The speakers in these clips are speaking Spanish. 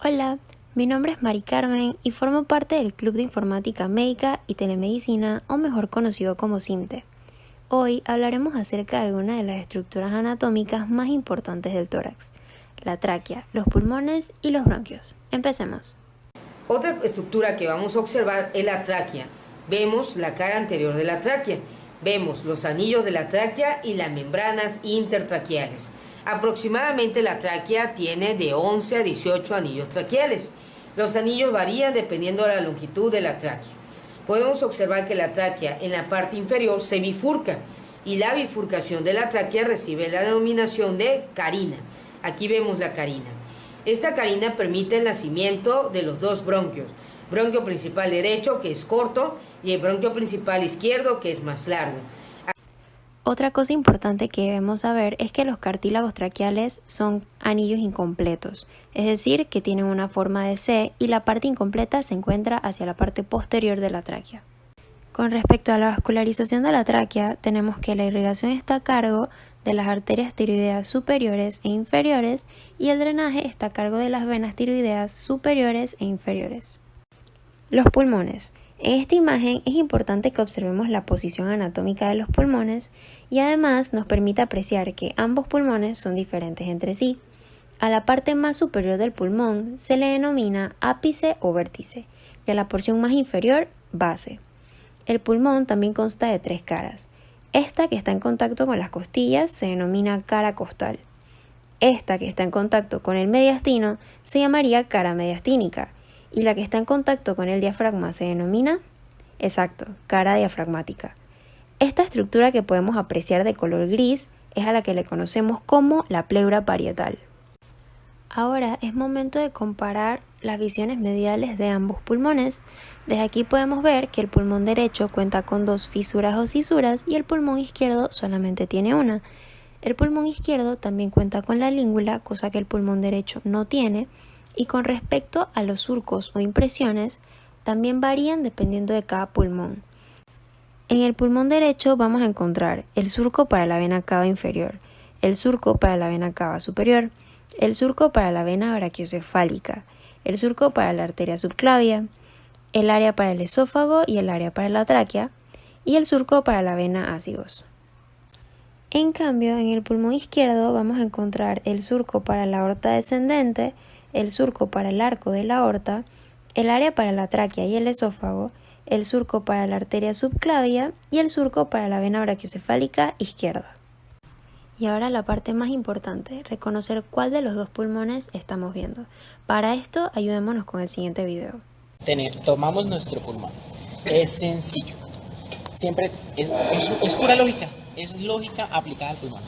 Hola, mi nombre es Mari Carmen y formo parte del Club de Informática Médica y Telemedicina, o mejor conocido como CIMTE. Hoy hablaremos acerca de algunas de las estructuras anatómicas más importantes del tórax: la tráquea, los pulmones y los bronquios. Empecemos. Otra estructura que vamos a observar es la tráquea. Vemos la cara anterior de la tráquea. Vemos los anillos de la tráquea y las membranas intertraqueales. Aproximadamente la tráquea tiene de 11 a 18 anillos traqueales. Los anillos varían dependiendo de la longitud de la tráquea. Podemos observar que la tráquea en la parte inferior se bifurca y la bifurcación de la tráquea recibe la denominación de carina. Aquí vemos la carina. Esta carina permite el nacimiento de los dos bronquios: bronquio principal derecho, que es corto, y el bronquio principal izquierdo, que es más largo. Otra cosa importante que debemos saber es que los cartílagos traqueales son anillos incompletos, es decir, que tienen una forma de C y la parte incompleta se encuentra hacia la parte posterior de la tráquea. Con respecto a la vascularización de la tráquea, tenemos que la irrigación está a cargo de las arterias tiroideas superiores e inferiores y el drenaje está a cargo de las venas tiroideas superiores e inferiores. Los pulmones. En esta imagen es importante que observemos la posición anatómica de los pulmones y además nos permite apreciar que ambos pulmones son diferentes entre sí. A la parte más superior del pulmón se le denomina ápice o vértice y a la porción más inferior base. El pulmón también consta de tres caras. Esta que está en contacto con las costillas se denomina cara costal. Esta que está en contacto con el mediastino se llamaría cara mediastínica. Y la que está en contacto con el diafragma se denomina, cara diafragmática. Esta estructura que podemos apreciar de color gris es a la que le conocemos como la pleura parietal. Ahora es momento de comparar las visiones mediales de ambos pulmones. Desde aquí podemos ver que el pulmón derecho cuenta con dos fisuras o cisuras y el pulmón izquierdo solamente tiene una. El pulmón izquierdo también cuenta con la língula, cosa que el pulmón derecho no tiene. Y con respecto a los surcos o impresiones, también varían dependiendo de cada pulmón. En el pulmón derecho vamos a encontrar el surco para la vena cava inferior, el surco para la vena cava superior, el surco para la vena brachiocefálica, el surco para la arteria subclavia, el área para el esófago y el área para la tráquea, y el surco para la vena ácidos. En cambio, en el pulmón izquierdo vamos a encontrar el surco para la aorta descendente, el surco para el arco de la aorta, el área para la tráquea y el esófago, el surco para la arteria subclavia y el surco para la vena brachiocefálica izquierda. Y ahora la parte más importante, reconocer cuál de los dos pulmones estamos viendo. Para esto, ayudémonos con el siguiente video. Tomamos nuestro pulmón. Es sencillo. Siempre es pura lógica. Es lógica aplicada al pulmón.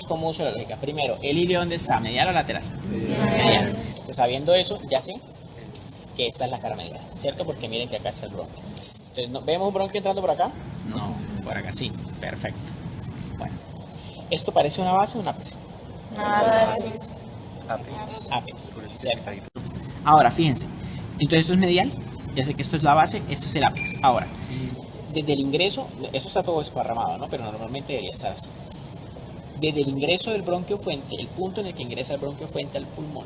¿Cómo uso la lógica? Primero, ¿el hilo dónde está? ¿Medial o lateral? Medial. Pues sabiendo eso, ya sé que esta es la cara medial, ¿cierto? Porque miren que acá está el bronquio. Entonces, ¿vemos un bronquio entrando por acá? No, por acá sí. Perfecto. Bueno, ¿esto parece una base o un ápice? Ápice. Cerca. Ahora, fíjense. Entonces, esto es medial. Ya sé que esto es la base, esto es el ápice. Ahora, desde el ingreso, eso está todo desparramado, ¿no? Pero normalmente debería estar así. Desde el ingreso del bronquio fuente, el punto en el que ingresa el bronquio fuente al pulmón,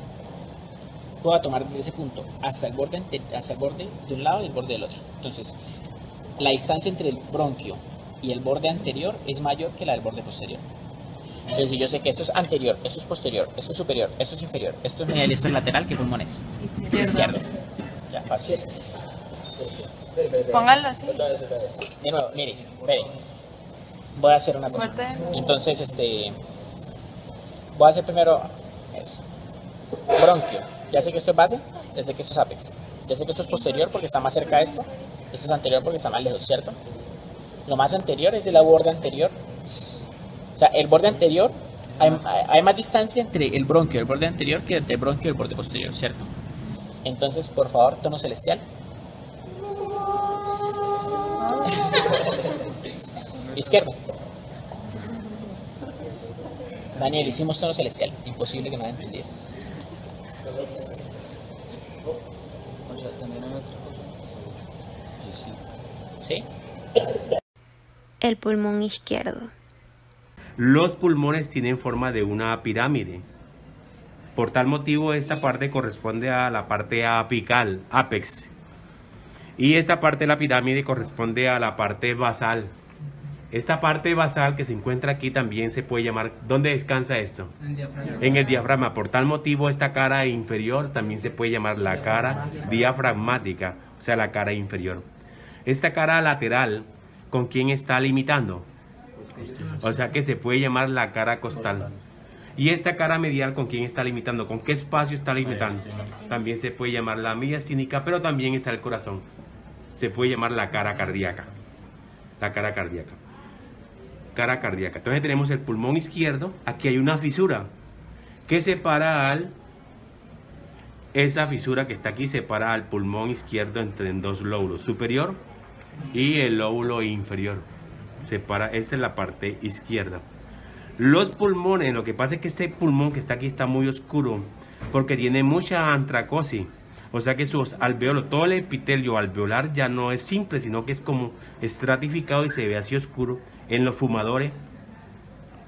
puedo tomar desde ese punto hasta el borde de un lado y el borde del otro. Entonces, la distancia entre el bronquio y el borde anterior es mayor que la del borde posterior. Entonces, si yo sé que esto es anterior, esto es posterior, esto es superior, esto es inferior, esto es medial y esto es lateral, ¿qué pulmón es? Izquierdo. Ya, fácil. Póngalo así. De nuevo, mire. Voy a hacer una cosa. Entonces, voy a hacer primero eso. Bronquio. Ya sé que esto es base, ya sé que esto es ápex. Ya sé que esto es posterior porque está más cerca de esto. Esto es anterior porque está más lejos, ¿cierto? Lo más anterior es el borde anterior. O sea, el borde anterior, hay más distancia entre el bronquio y el borde anterior que entre el bronquio y el borde posterior, ¿cierto? Entonces, por favor, tono celestial. Izquierdo. Daniel, hicimos tono celestial. Imposible que no haya entendido. ¿Sí? El pulmón izquierdo. Los pulmones tienen forma de una pirámide. Por tal motivo, esta parte corresponde a la parte apical, apex. Y esta parte de la pirámide corresponde a la parte basal. Esta parte basal que se encuentra aquí también se puede llamar... ¿Dónde descansa esto? En el diafragma. Por tal motivo, esta cara inferior también se puede llamar la cara diafragmática, o sea, la cara inferior. Esta cara lateral, ¿con quién está limitando? O sea que se puede llamar la cara costal. Y esta cara medial, ¿con quién está limitando? ¿Con qué espacio está limitando? También se puede llamar la mediastínica, pero también está el corazón. Se puede llamar la cara cardíaca. La cara cardíaca. Cara cardíaca. Entonces tenemos el pulmón izquierdo. Aquí hay una fisura que separa esa fisura que está aquí separa al pulmón izquierdo entre dos lóbulos, superior y el lóbulo inferior. Separa, esa es la parte izquierda. Los pulmones, lo que pasa es que este pulmón que está aquí está muy oscuro porque tiene mucha antracosis. O sea que sus alveolos, todo el epitelio alveolar ya no es simple, sino que es como estratificado y se ve así oscuro en los fumadores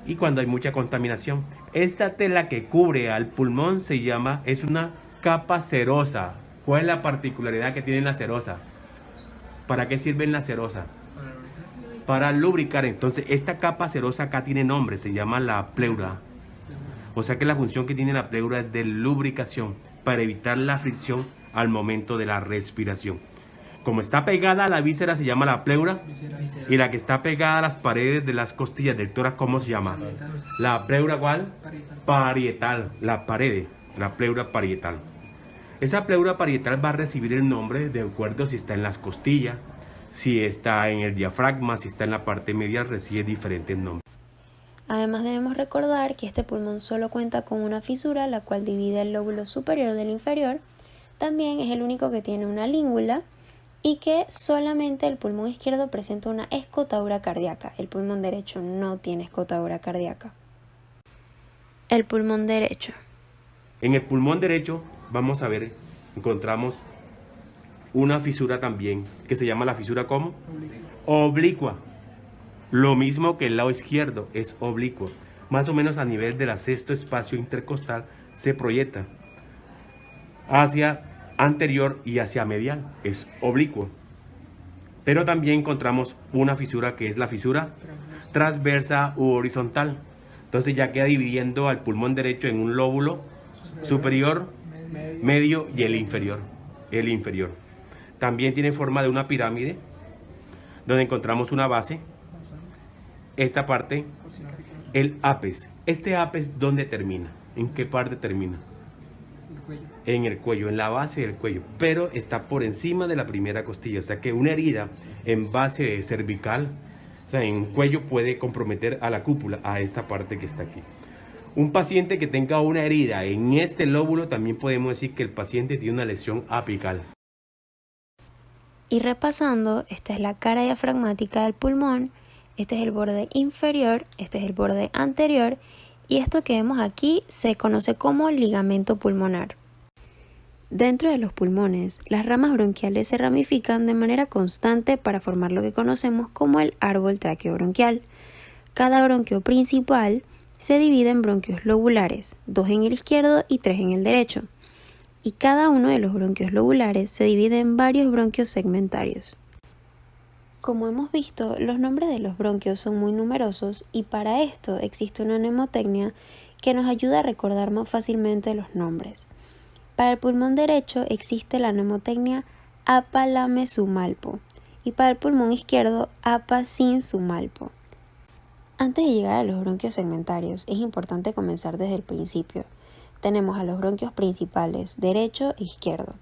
y cuando hay mucha contaminación. Esta tela que cubre al pulmón es una capa cerosa. ¿Cuál es la particularidad que tiene la cerosa? ¿Para qué sirve la cerosa? Para lubricar. Entonces esta capa cerosa acá tiene nombre, se llama la pleura. O sea que la función que tiene la pleura es de lubricación, para evitar la fricción al momento de la respiración. Como está pegada a la víscera se llama la pleura, y la que está pegada a las paredes de las costillas del tórax, ¿cómo se llama? La pleura, ¿cuál? Parietal. La pared, la pleura parietal. Esa pleura parietal va a recibir el nombre de acuerdo si está en las costillas, si está en el diafragma, si está en la parte medial, recibe diferentes nombres. Además debemos recordar que este pulmón solo cuenta con una fisura, la cual divide el lóbulo superior del inferior. También es el único que tiene una língula y que solamente el pulmón izquierdo presenta una escotadura cardíaca. El pulmón derecho no tiene escotadura cardíaca. El pulmón derecho. En el pulmón derecho, vamos a ver, encontramos una fisura también, que se llama la fisura ¿cómo? Oblicua. Lo mismo que el lado izquierdo, es oblicuo. Más o menos a nivel del sexto espacio intercostal se proyecta hacia anterior y hacia medial, es oblicuo. Pero también encontramos una fisura que es la fisura transversa u horizontal. Entonces ya queda dividiendo al pulmón derecho en un lóbulo superior, medio y el inferior. También tiene forma de una pirámide, donde encontramos una base. Esta parte, el ápex. Este ápex, ¿dónde termina? ¿En qué parte termina? En el cuello, en la base del cuello, pero está por encima de la primera costilla. O sea que una herida en base cervical, o sea, en cuello, puede comprometer a la cúpula, a esta parte que está aquí. Un paciente que tenga una herida en este lóbulo, también podemos decir que el paciente tiene una lesión apical. Y repasando, esta es la cara diafragmática del pulmón, este es el borde inferior, este es el borde anterior y esto que vemos aquí se conoce como ligamento pulmonar. Dentro de los pulmones, las ramas bronquiales se ramifican de manera constante para formar lo que conocemos como el árbol traqueobronquial. Cada bronquio principal se divide en bronquios lobulares, 2 en el izquierdo y 3 en el derecho. Y cada uno de los bronquios lobulares se divide en varios bronquios segmentarios. Como hemos visto, los nombres de los bronquios son muy numerosos y para esto existe una mnemotecnia que nos ayuda a recordar más fácilmente los nombres. Para el pulmón derecho existe la mnemotecnia APA-LAME-SUMALPO y para el pulmón izquierdo APA-SIN-SUMALPO. Antes de llegar a los bronquios segmentarios es importante comenzar desde el principio. Tenemos a los bronquios principales, derecho e izquierdo.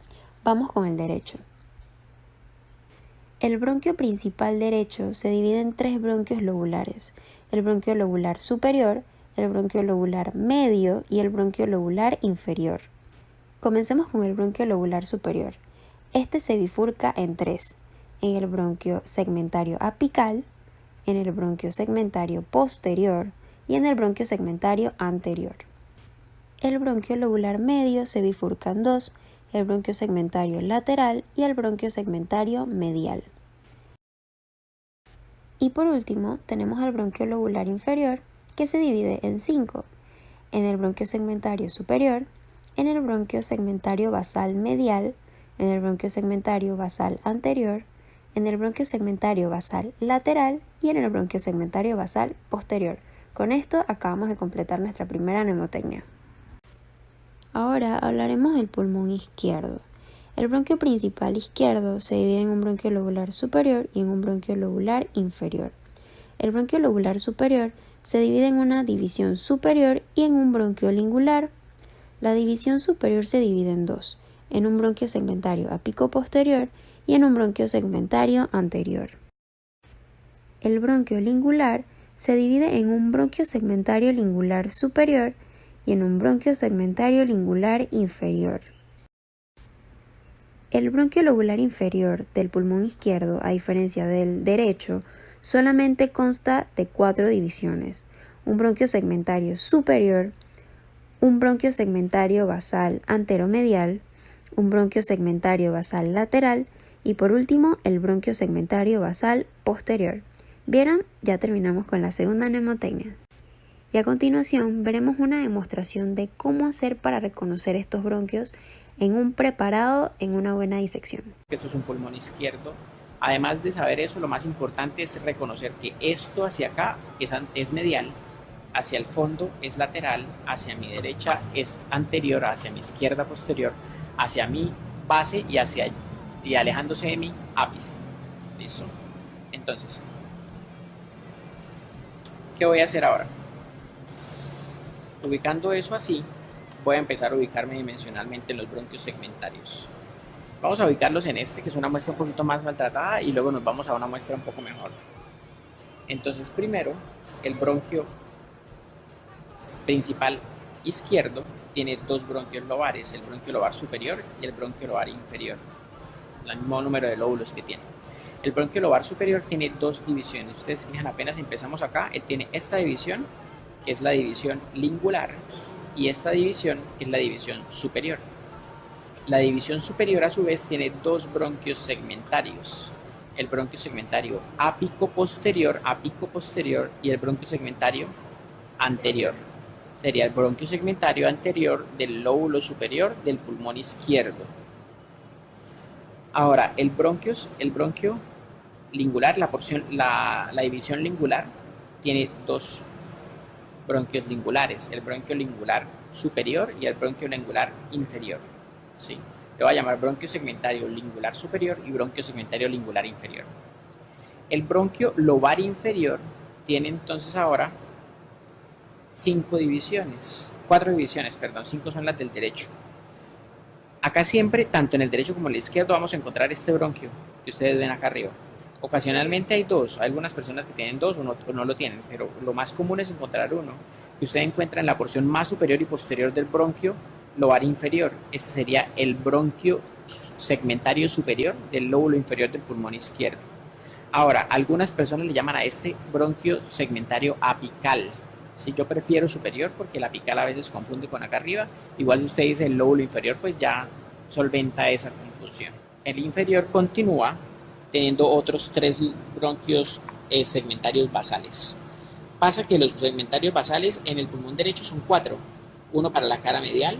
Vamos con el derecho. El bronquio principal derecho se divide en 3 bronquios lobulares, el bronquio lobular superior, el bronquio lobular medio y el bronquio lobular inferior. Comencemos con el bronquio lobular superior. Este se bifurca en 3, en el bronquio segmentario apical, en el bronquio segmentario posterior y en el bronquio segmentario anterior. El bronquio lobular medio se bifurca en 2, el bronquio segmentario lateral y el bronquio segmentario medial. Y por último, tenemos el bronquio lobular inferior, que se divide en 5, en el bronquio segmentario superior, en el bronquio segmentario basal medial, en el bronquio segmentario basal anterior, en el bronquio segmentario basal lateral y en el bronquio segmentario basal posterior. Con esto acabamos de completar nuestra primera mnemotecnia. Ahora hablaremos del pulmón izquierdo. El bronquio principal izquierdo se divide en un bronquio lobular superior y en un bronquio lobular inferior. El bronquio lobular superior se divide en una división superior y en un bronquio lingular. La división superior se divide en dos, en un bronquio segmentario apico posterior y en un bronquio segmentario anterior. El bronquio lingular se divide en un bronquio segmentario lingular superior y en un bronquio segmentario lingular inferior. El bronquio lobular inferior del pulmón izquierdo, a diferencia del derecho, solamente consta de 4 divisiones: un bronquio segmentario superior, un bronquio segmentario basal anteromedial, un bronquio segmentario basal lateral y por último el bronquio segmentario basal posterior. ¿Vieron? Ya terminamos con la segunda mnemotecnia. Y a continuación veremos una demostración de cómo hacer para reconocer estos bronquios en un preparado en una buena disección. Esto es un pulmón izquierdo. Además de saber eso, lo más importante es reconocer que esto hacia acá es medial, hacia el fondo es lateral, hacia mi derecha es anterior, hacia mi izquierda posterior, hacia mi base y alejándose de mi ápice. ¿Listo? Entonces, ¿qué voy a hacer ahora? Ubicando eso así, voy a empezar a ubicarme dimensionalmente en los bronquios segmentarios. Vamos a ubicarlos en este, que es una muestra un poquito más maltratada, y luego nos vamos a una muestra un poco mejor. Entonces, primero, el bronquio principal izquierdo tiene 2 bronquios lobares, el bronquio lobar superior y el bronquio lobar inferior, el mismo número de lóbulos que tiene. El bronquio lobar superior tiene 2 divisiones. Ustedes se fijan, apenas empezamos acá, él tiene esta división, que es la división lingular, y esta división, que es la división superior. La división superior, a su vez, tiene 2 bronquios segmentarios. El bronquio segmentario apico posterior y el bronquio segmentario anterior. Sería el bronquio segmentario anterior del lóbulo superior del pulmón izquierdo. Ahora, el bronquio lingular, la división lingular, tiene 2 bronquios lingulares, el bronquio lingular superior y el bronquio lingular inferior. ¿Sí? Le voy a llamar bronquio segmentario lingular superior y bronquio segmentario lingular inferior. El bronquio lobar inferior tiene entonces ahora 4 divisiones, 5 son las del derecho. Acá siempre, tanto en el derecho como en el izquierdo, vamos a encontrar este bronquio que ustedes ven acá arriba. Ocasionalmente hay 2, hay algunas personas que tienen 2 o no lo tienen, pero lo más común es encontrar uno, que usted encuentra en la porción más superior y posterior del bronquio lobar inferior. Este sería el bronquio segmentario superior del lóbulo inferior del pulmón izquierdo. Ahora, algunas personas le llaman a este bronquio segmentario apical. Sí, yo prefiero superior porque el apical a veces confunde con acá arriba. Igual si usted dice el lóbulo inferior, pues ya solventa esa confusión. El inferior continúa teniendo otros 3 bronquios segmentarios basales. Pasa que los segmentarios basales en el pulmón derecho son 4. Uno para la cara medial,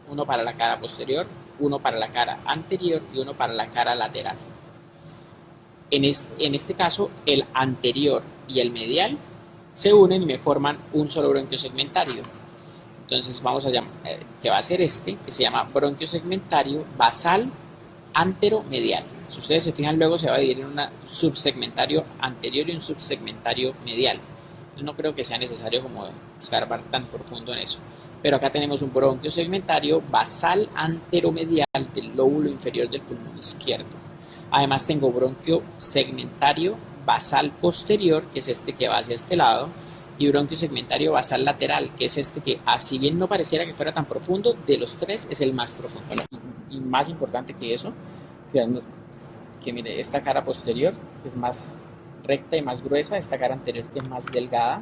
uno para la cara posterior, uno para la cara anterior y uno para la cara lateral. En este caso, el anterior y el medial se unen y me forman un solo bronquio segmentario. Entonces vamos a llamar, que va a ser este, que se llama bronquio segmentario basal anteromedial. Si ustedes se fijan, luego se va a dividir en un subsegmentario anterior y un subsegmentario medial. No creo que sea necesario como escarbar tan profundo en eso. Pero acá tenemos un bronquio segmentario basal anteromedial del lóbulo inferior del pulmón izquierdo. Además tengo bronquio segmentario basal posterior, que es este que va hacia este lado, y bronquio segmentario basal lateral, que es este que, si bien no pareciera que fuera tan profundo, de los 3 es el más profundo. Y más importante que eso, que mire, esta cara posterior, que es más recta y más gruesa, esta cara anterior que es más delgada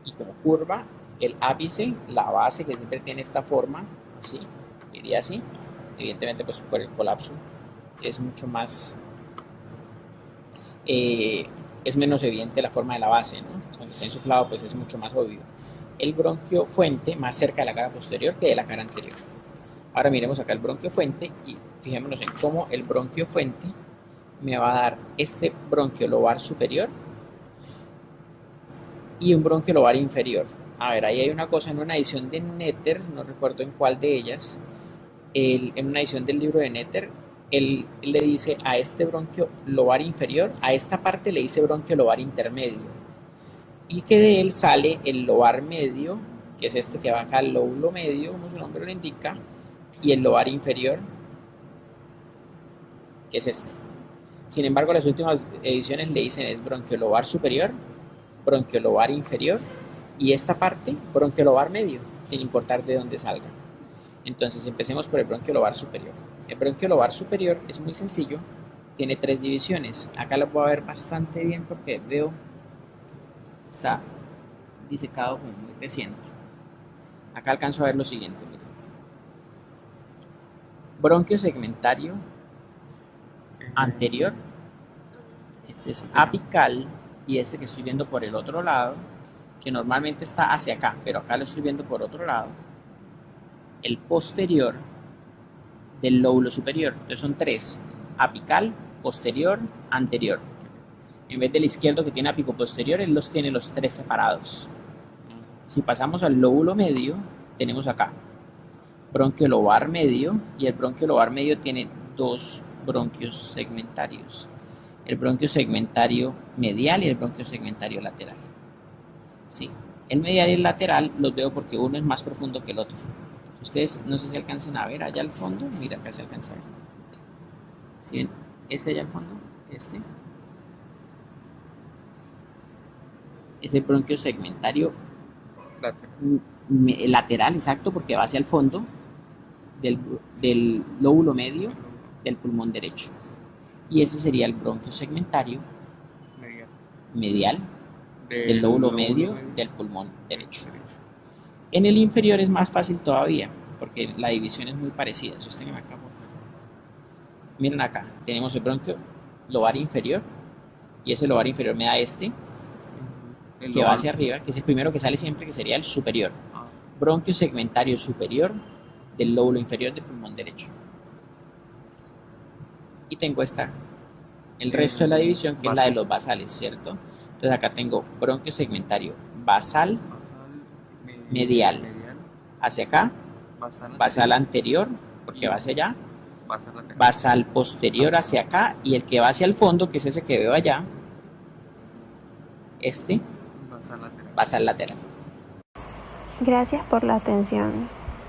y como curva, el ápice, la base, que siempre tiene esta forma, así, iría así, evidentemente pues por el colapso es mucho más, es menos evidente la forma de la base, ¿no? Cuando está insuflado pues es mucho más obvio. El bronquio fuente más cerca de la cara posterior que de la cara anterior. Ahora miremos acá el bronquio fuente y fijémonos en cómo el bronquio fuente me va a dar este bronquio lobar superior y un bronquio lobar inferior. A ver, ahí hay una cosa en una edición de Netter, no recuerdo en cuál de ellas, en una edición del libro de Netter, él le dice a este bronquio lobar inferior, a esta parte le dice bronquio lobar intermedio, y que de él sale el lobar medio, que es este que va acá, el lóbulo medio, como su nombre lo indica, y el lobar inferior, que es este. Sin embargo, las últimas ediciones le dicen es bronquio lobar superior, bronquio lobar inferior, y esta parte, bronquio lobar medio, sin importar de dónde salga. Entonces, empecemos por el bronquio lobar superior. El bronquio lobar superior es muy sencillo, tiene 3 divisiones. Acá lo puedo ver bastante bien porque veo, está disecado como muy reciente. Acá alcanzo a ver lo siguiente, miren. Bronquio segmentario anterior, este es apical, y este que estoy viendo por el otro lado, que normalmente está hacia acá, pero acá lo estoy viendo por otro lado, el posterior del lóbulo superior. Entonces son 3, apical, posterior, anterior. En vez del izquierdo que tiene apico posterior, él los tiene los 3 separados. Si pasamos al lóbulo medio, tenemos acá bronquio lobar medio, y el bronquio lobar medio tiene 2 bronquios segmentarios, el bronquio segmentario medial y el bronquio segmentario lateral. Sí, el medial y el lateral los veo porque uno es más profundo que el otro. Ustedes no sé si alcancen a ver allá al fondo, mira acá se alcanza a ver. ¿Sí ven? Ese allá al fondo, este es el bronquio segmentario lateral, exacto, porque va hacia el fondo del lóbulo medio del pulmón derecho. Y ese sería el bronquio segmentario medial del lóbulo medio del pulmón derecho. En el inferior es más fácil todavía, porque la división es muy parecida. Sosténganme acá, por favor. Miren acá, tenemos el bronquio lobar inferior, y ese lobar inferior me da este, que va hacia arriba, que es el primero que sale siempre, que sería el superior. Bronquio segmentario superior del lóbulo inferior del pulmón derecho. Y tengo el resto de la división, que es la de los basales, ¿cierto? Entonces acá tengo bronquio segmentario basal, medial, hacia acá, basal anterior, porque va hacia allá, basal posterior hacia acá, y el que va hacia el fondo, que es ese que veo allá, basal lateral. Gracias por la atención.